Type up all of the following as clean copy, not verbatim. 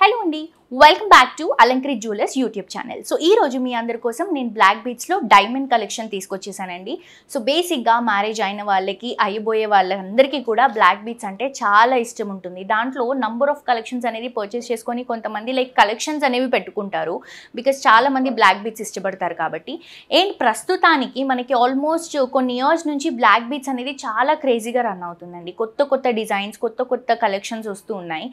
Hello అండి, welcome back to Alankari jewellers YouTube channel. So ఈ రోజు మీ అందరి కోసం నేను బ్లాక్ బీడ్స్లో డైమండ్ కలెక్షన్ తీసుకొచ్చేసానండి. సో బేసిక్గా మ్యారేజ్ అయిన వాళ్ళకి అయిపోయే వాళ్ళందరికీ కూడా బ్లాక్ బీడ్స్ అంటే చాలా ఇష్టం ఉంటుంది. దాంట్లో నంబర్ ఆఫ్ కలెక్షన్స్ అనేది పర్చేస్ చేసుకొని కొంతమంది లైక్ కలెక్షన్స్ అనేవి పెట్టుకుంటారు. బికాస్ చాలామంది బ్లాక్ బీడ్స్ ఇష్టపడతారు కాబట్టి. అండ్ ప్రస్తుతానికి మనకి ఆల్మోస్ట్ కొన్ని ఇయర్స్ నుంచి బ్లాక్ బీడ్స్ అనేది చాలా క్రేజీగా రన్ అవుతుందండి. కొత్త కొత్త డిజైన్స్, కొత్త కొత్త కలెక్షన్స్ వస్తూ ఉన్నాయి.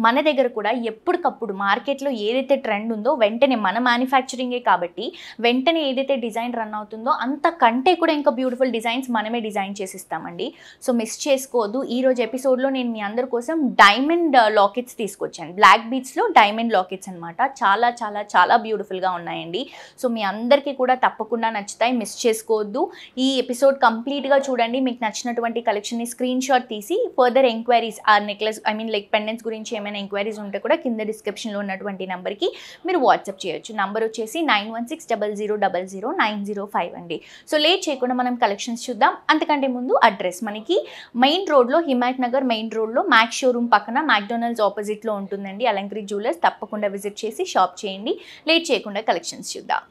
మన దగ్గర కూడా ఎప్పటికప్పుడు మార్కెట్లో ఏదైతే ట్రెండ్ ఉందో వెంటనే మన మ్యానుఫ్యాక్చరింగే కాబట్టి వెంటనే ఏదైతే డిజైన్ రన్ అవుతుందో అంతకంటే కూడా ఇంకా బ్యూటిఫుల్ డిజైన్స్ మనమే డిజైన్ చేసి ఇస్తామండి. సో మిస్ చేసుకోవద్దు. ఈరోజు ఎపిసోడ్లో నేను మీ అందరి కోసం డైమండ్ లాకెట్స్ తీసుకొచ్చాను. బ్లాక్ బీడ్స్లో డైమండ్ లాకెట్స్ అనమాట. చాలా చాలా చాలా బ్యూటిఫుల్గా ఉన్నాయండి. సో మీ అందరికీ కూడా తప్పకుండా నచ్చుతాయి, మిస్ చేసుకోవద్దు. ఈ ఎపిసోడ్ కంప్లీట్గా చూడండి. మీకు నచ్చినటువంటి కలెక్షన్ని స్క్రీన్ షాట్ తీసి ఫర్దర్ ఎంక్వైరీస్ ఆ నెక్లెస్ లైక్ పెండెంట్స్ గురించి ఏమైనా ఎంక్వైరీస్ ఉంటే కూడా కింద డిస్క్రిప్షన్లో ఉన్నటువంటి నెంబర్కి మీరు వాట్సాప్ చేయొచ్చు. నంబర్ వచ్చేసి 9160000905 అండి. సో లేట్ చేయకుండా మనం కలెక్షన్స్ చూద్దాం. అంతకంటే ముందు అడ్రస్ మనకి మెయిన్ రోడ్లో, హిమాయత్ నగర్ మెయిన్ రోడ్లో మ్యాక్స్ షోరూమ్ పక్కన మ్యాక్డొనాల్డ్స్ ఆపోజిట్లో ఉంటుందండి అలంకరి జ్యువెలర్స్. తప్పకుండా విజిట్ చేసి షాప్ చేయండి. లేట్ చేయకుండా కలెక్షన్స్ చూద్దాం.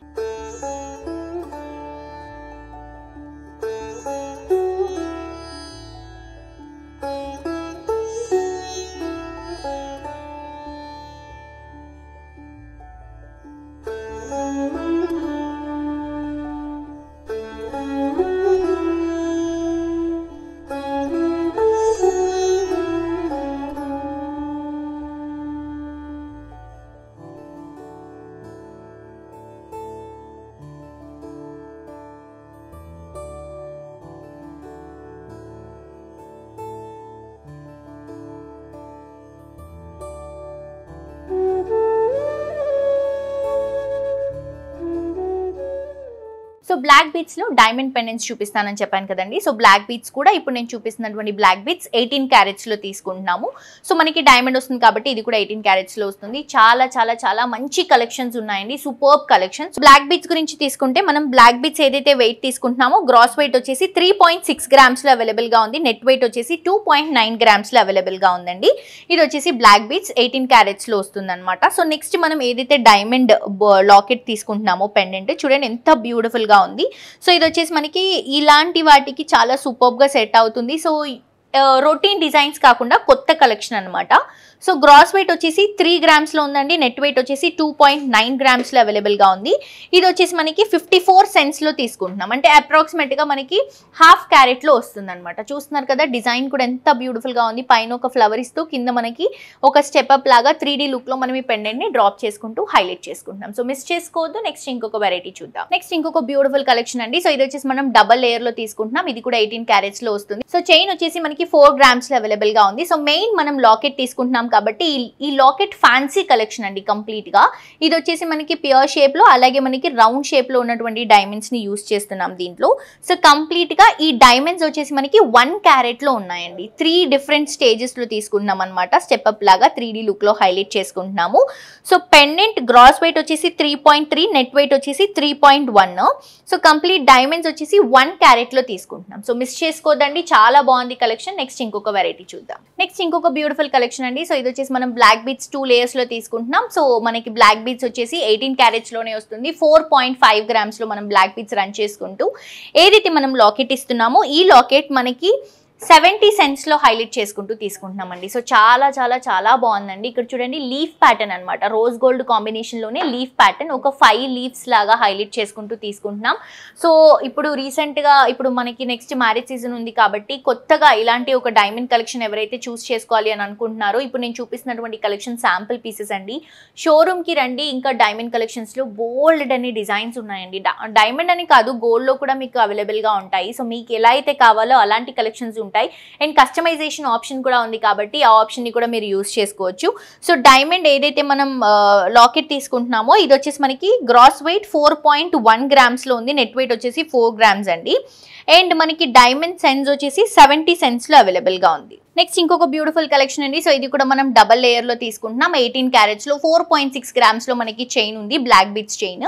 సో బ్లాక్ బీడ్స్లో డైమండ్ పెండెంట్స్ చూపిస్తానని చెప్పాను కదండి. సో బ్లాక్ బీడ్స్ కూడా ఇప్పుడు నేను చూపిస్తున్నటువంటి బ్లాక్ బీడ్స్ 18 క్యారెట్స్లో తీసుకుంటున్నాము. సో మనకి డైమండ్ వస్తుంది కాబట్టి ఇది కూడా 18 క్యారెట్స్లో వస్తుంది. చాలా చాలా చాలా మంచి కలెక్షన్స్ ఉన్నాయండి, సూపర్బ్ కలెక్షన్స్. బ్లాక్ బీడ్స్ గురించి తీసుకుంటే మనం బ్లాక్ బీడ్స్ ఏదైతే వెయిట్ తీసుకుంటున్నామో గ్రాస్ వెయిట్ వచ్చేసి 3.6 గ్రామ్స్లో అవైలబుల్గా ఉంది. నెట్ వెయిట్ వచ్చేసి 2.9 గ్రామ్స్లో అవైలబుల్గా ఉందండి. ఇది వచ్చేసి బ్లాక్ బీడ్స్ 18 క్యారెట్స్లో వస్తుంది అనమాట. సో నెక్స్ట్ మనం ఏదైతే డైమండ్ లాకెట్ తీసుకుంటున్నామో పెండెంట్ చూడండి ఎంత బ్యూటిఫుల్గా ఉంది. సో ఇది వచ్చేసి మనకి ఇలాంటి వాటికి చాలా సూపర్బ్ గా సెట్ అవుతుంది. సో రొటీన్ డిజైన్స్ కాకుండా కొత్త కలెక్షన్ అనమాట. సో గ్రాస్ వెయిట్ వచ్చేసి 3 గ్రామ్స్లో ఉందండి. నెట్ వెయిట్ వచ్చేసి 2.9 గ్రామ్స్లో అవైలబుల్గా ఉంది. ఇది వచ్చేసి మనకి 54 సెంట్స్లో తీసుకుంటున్నాం. అంటే అప్రాక్సిమేట్గా మనకి ½ క్యారెట్లో వస్తుంది అనమాట. చూస్తున్నారు కదా డిజైన్ కూడా ఎంత బ్యూటిఫుల్గా ఉంది. పైన ఒక ఫ్లవర్ ఇస్తూ కింద మనకి ఒక స్టెప్ అప్ లాగా 3D లుక్లో మనం ఈ పెండెంట్ని డ్రాప్ చేసుకుంటూ హైలైట్ చేసుకుంటున్నాం. సో మిస్ చేసుకోవద్దు. నెక్స్ట్ ఇంకొక వెరైటీ చూద్దాం. నెక్స్ట్ ఇంకొక బ్యూటిఫుల్ కలెక్షన్ అండి. సో ఇది వచ్చేసి మనం డబల్ లేయర్లో తీసుకుంటున్నాం. ఇది కూడా 18 క్యారెట్స్లో వస్తుంది. సో చైన్ వచ్చేసి మనకి 4 గ్రామ్స్లో అవైలబుల్గా ఉంది. సో మెయిన్ మనం లాకెట్ తీసుకుంటున్నాం కాబట్టి ఈ లాకెట్ ఫ్యాన్సీ కలెక్షన్ అండి కంప్లీట్ గా. ఇది వచ్చేసి మనకి ప్యూర్ షేప్ లో అలాగే మనకి రౌండ్ షేప్ లో ఉన్నటువంటి డైమండ్స్ ని యూస్ చేస్తున్నాం దీంట్లో. సో కంప్లీట్ గా ఈ డైమండ్స్ వచ్చేసి మనకి 1 క్యారెట్ లో ఉన్నాయండి. 3 డిఫరెంట్ స్టేజెస్ లో తీసుకుంటున్నాం అనమాట. స్టెప్ అప్ లాగా 3D లుక్ లో హైలైట్ చేసుకుంటున్నాము. సో పెండెంట్ గ్రాస్ వెయిట్ వచ్చేసి 3.3, నెట్ వెయిట్ వచ్చేసి 3.1. సో కంప్లీట్ డైమండ్స్ వచ్చేసి 1 క్యారెట్ లో తీసుకుంటున్నాం. సో మిస్ చేసుకోదండి, చాలా బాగుంది కలెక్షన్. నెక్స్ట్ ఇంకొక వెరైటీ చూద్దాం. నెక్స్ట్ ఇంకొక బ్యూటిఫుల్ కలెక్షన్ అండి. సో ఇది వచ్చేసి మనం బ్లాక్ బీడ్స్ 2 లేయర్స్ లో తీసుకుంటున్నాం. సో మనకి బ్లాక్ బీడ్స్ వచ్చేసి 18 క్యారెట్స్ లోనే వస్తుంది. 4.5 గ్రామ్స్ లో మనం బ్లాక్ బీడ్స్ రన్ చేసుకుంటూ ఏదైతే మనం లాకెట్ ఇస్తున్నామో ఈ లాకెట్ మనకి 70 సెంట్స్లో హైలైట్ చేసుకుంటూ తీసుకుంటున్నామండి. సో చాలా చాలా చాలా బాగుందండి. ఇక్కడ చూడండి లీఫ్ ప్యాటర్న్ అనమాట. రోజ్ గోల్డ్ కాంబినేషన్లోనే లీఫ్ ప్యాటర్న్ ఒక 5 లీవ్స్ లాగా హైలైట్ చేసుకుంటూ తీసుకుంటున్నాం. సో ఇప్పుడు రీసెంట్గా ఇప్పుడు మనకి నెక్స్ట్ మ్యారేజ్ సీజన్ ఉంది కాబట్టి కొత్తగా ఇలాంటి ఒక డైమండ్ కలెక్షన్ ఎవరైతే చూస్ చేసుకోవాలి అని అనుకుంటున్నారో ఇప్పుడు నేను చూపిస్తున్నటువంటి కలెక్షన్ శాంపుల్ పీసెస్ అండి. షోరూమ్కి రండి. ఇంకా డైమండ్ కలెక్షన్స్లో బోల్డ్ అనే డిజైన్స్ ఉన్నాయండి. డైమండ్ అని కాదు, గోల్డ్లో కూడా మీకు అవైలబుల్గా ఉంటాయి. సో మీకు ఎలా అయితే కావాలో అలాంటి కలెక్షన్స్ ఉంటాయి. అండ్ కస్టమైజేషన్ ఆప్షన్ కూడా ఉంది కాబట్టి ఆ ఆప్షన్ ని కూడా మీరు యూస్ చేసుకోవచ్చు. సో డైమండ్ ఏదైతే మనం లాకెట్ తీసుకుంటున్నామో ఇది వచ్చేసి మనకి గ్రాస్ వెయిట్ 4.1 గ్రామ్స్లో ఉంది. నెట్ వెయిట్ వచ్చేసి 4 గ్రామ్స్ అండి. అండ్ మనకి డైమండ్ సెన్స్ వచ్చేసి 70 సెంట్స్లో అవైలబుల్గా ఉంది. నెక్స్ట్ ఇంకొక బ్యూటిఫుల్ కలెక్షన్ అండి. సో ఇది కూడా మనం డబల్ లేయర్ లో తీసుకుంటున్నాం. 18 క్యారెట్స్ లో 4.6 గ్రామ్స్ లో మనకి చైన్ ఉంది, బ్లాక్ బీట్స్ చైన్.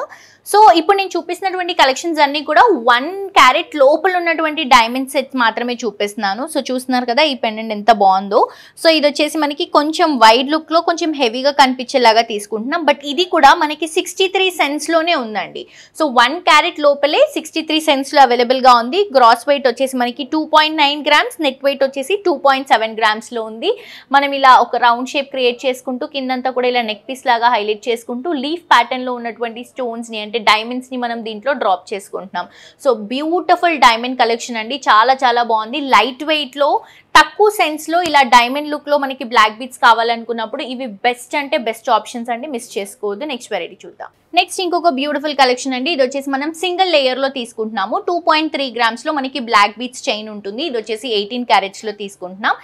సో ఇప్పుడు నేను చూపిస్తున్నటువంటి కలెక్షన్స్ అన్ని కూడా 1 క్యారెట్ లోపల ఉన్నటువంటి డైమండ్ సెట్స్ మాత్రమే చూపిస్తున్నాను. సో చూస్తున్నారు కదా ఈ పెండెంట్ ఎంత బాగుందో. సో ఇది వచ్చేసి మనకి కొంచెం వైడ్ లుక్ లో కొంచెం హెవీగా కనిపించేలాగా తీసుకుంటున్నాం. బట్ ఇది కూడా మనకి 63 సెంట్స్ లోనే ఉందండి. సో 1 క్యారెట్ లోపలే 63 సెంట్స్ లో అవైలబుల్ గా ఉంది. గ్రాస్ వెయిట్ వచ్చేసి మనకి 2.9 గ్రామ్స్, నెట్ వెయిట్ వచ్చేసి 2.7 గ్రామ్స్ లో ఉంది. మనం ఇలా ఒక రౌండ్ షేప్ క్రియేట్ చేసుకుంటూ కిందంతా కూడా ఇలా నెక్ పీస్ లాగా హైలైట్ చేసుకుంటూ లీఫ్ ప్యాటర్న్ లో ఉన్నటువంటి స్టోన్స్ ని అంటే డైమండ్స్ ని మనం దీంట్లో డ్రాప్ చేసుకుంటున్నాం. సో బ్యూటిఫుల్ డైమండ్ కలెక్షన్ అండి, చాలా చాలా బాగుంది. లైట్ వెయిట్ లో తక్కువ సెన్స్ లో ఇలా డైమండ్ లుక్ లో మనకి బ్లాక్ బీట్స్ కావాలనుకున్నప్పుడు ఇవి బెస్ట్ అంటే బెస్ట్ ఆప్షన్స్ అండి, మిస్ చేసుకోవద్దు. నెక్స్ట్ వెరైటీ చూద్దాం. నెక్స్ట్ ఇంకొక బ్యూటిఫుల్ కలెక్షన్ అండి. ఇది వచ్చేసి మనం సింగిల్ లేయర్ లో తీసుకుంటున్నాము. 2.3 గ్రామ్స్ లో మనకి బ్లాక్ బీట్స్ చైన్ ఉంటుంది. ఇది వచ్చేసి 18 క్యారెట్స్ లో తీసుకుంటున్నాం.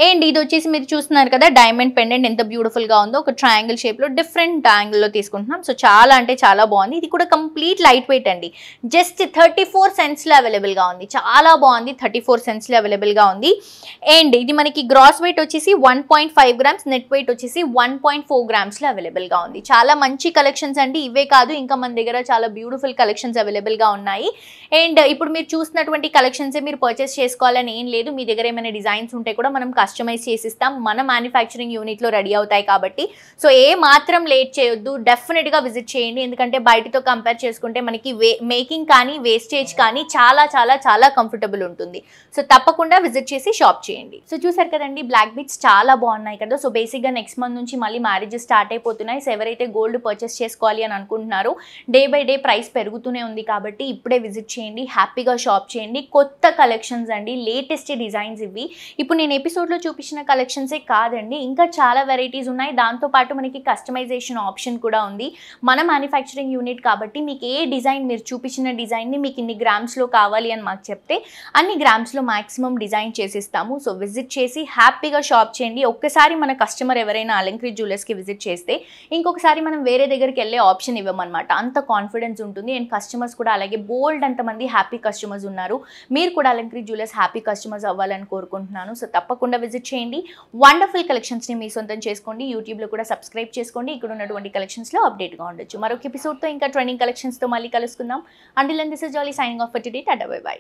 అండ్ ఇది వచ్చేసి మీరు చూస్తున్నారు కదా డైమండ్ పెండెంట్ ఎంత బ్యూటిఫుల్ గా ఉందో, ఒక ట్రయాంగిల్ షేప్ లో డిఫరెంట్ యాంగిల్ లో తీసుకుంటున్నాం. సో చాలా అంటే చాలా బాగుంది. ఇది కూడా కంప్లీట్ లైట్ వెయిట్ అండి, జస్ట్ 34 సెంట్స్ లో అవైలబుల్ గా ఉంది. చాలా బాగుంది, 34 సెంట్స్ లో అవైలబుల్ గా ఉంది. అండ్ ఇది మనకి గ్రాస్ వెయిట్ వచ్చేసి 1.5 గ్రామ్స్, నెట్ వెయిట్ వచ్చేసి 1.4 గ్రామ్స్ లో అవైలబుల్ గా ఉంది. చాలా మంచి కలెక్షన్స్ అండి. ఇవే కాదు ఇంకా మన దగ్గర చాలా బ్యూటిఫుల్ కలెక్షన్స్ అవైలబుల్ గా ఉన్నాయి. అండ్ ఇప్పుడు మీరు చూసినటువంటి కలెక్షన్స్ మీరు పర్చేస్ చేసుకోవాలని ఏం లేదు. మీ దగ్గర ఏమైనా డిజైన్స్ ఉంటే కూడా మనం కస్టమైజ్ చేసిస్తాం. మన మ్యానుఫ్యాక్చరింగ్ యూనిట్ లో రెడీ అవుతాయి కాబట్టి సో ఏ మాత్రం లేట్ చేయొద్దు, డెఫినెట్ గా విజిట్ చేయండి. ఎందుకంటే బయటతో కంపేర్ చేసుకుంటే మనకి మేకింగ్ కానీ వేస్టేజ్ కానీ చాలా చాలా చాలా కంఫర్టబుల్ ఉంటుంది. సో తప్పకుండా విజిట్ చేసి షాప్ చేయండి. సో చూసారు కదండి బ్లాక్ బీట్స్ చాలా బాగున్నాయి కదా. సో బేసిక్గా నెక్స్ట్ మంత్ నుంచి మళ్ళీ మ్యారేజెస్ స్టార్ట్ అయిపోతున్నాయి. సో ఎవరైతే గోల్డ్ పర్చేస్ చేసుకోవాలి అని అనుకుంటున్నారో డే బై డే ప్రైస్ పెరుగుతూనే ఉంది కాబట్టి ఇప్పుడే విజిట్ చేయండి, హ్యాపీగా షాప్ చేయండి. కొత్త కలెక్షన్స్ అండి, లేటెస్ట్ డిజైన్స్ ఇవి. ఇప్పుడు నేను ఎపిసోడ్లో చూపించిన కలెక్షన్సే కాదండి, ఇంకా చాలా వెరైటీస్ ఉన్నాయి. దాంతోపాటు మనకి కస్టమైజేషన్ ఆప్షన్ కూడా ఉంది. మన మ్యానుఫ్యాక్చరింగ్ యూనిట్ కాబట్టి మీకు ఏ డిజైన్ మీరు చూపించిన డిజైన్ని మీకు ఇన్ని గ్రామ్స్లో కావాలి అని మాకు చెప్తే అన్ని గ్రామ్స్లో మ్యాక్సిమం డిజైన్ చేసిస్తాము. సో విజిట్ చేసి హ్యాపీగా షాప్ చేయండి. ఒక్కసారి మన కస్టమర్ ఎవరైనా అలంకృత్ జ్యువెలర్స్కి విజిట్ చేస్తే ఇంకొకసారి మనం వేరే దగ్గరికి వెళ్ళే ఆప్షన్ ఇవ్వమన్నమాట. అంత కాన్ఫిడెన్స్ ఉంటుంది. అండ్ కస్టమర్స్ కూడా అలాగే బోల్డ్ అంతమంది హ్యాపీ కస్టమర్స్ ఉన్నారు. మీరు కూడా అలంకృత్ జ్యువెలర్స్ హ్యాపీ కస్టమర్స్ అవ్వాలని కోరుకుంటున్నాను. సో తప్పకుండా విజిట్ చేయండి. వండర్ఫుల్ కలెక్షన్స్ని మీ సొంతం చేసుకోండి. యూట్యూబ్లో కూడా సబ్స్క్రైబ్ చేసుకోండి. ఇక్కడ ఉన్నటువంటి కలెక్షన్స్లో అప్డేట్గా ఉండొచ్చు. మరొక ఎపిసోడ్తో ఇంకా ట్రెండింగ్ కలెక్షన్స్తో మళ్ళీ కలుసుకుందాం. Until then this is Jolly signing off for today. Tata bye by.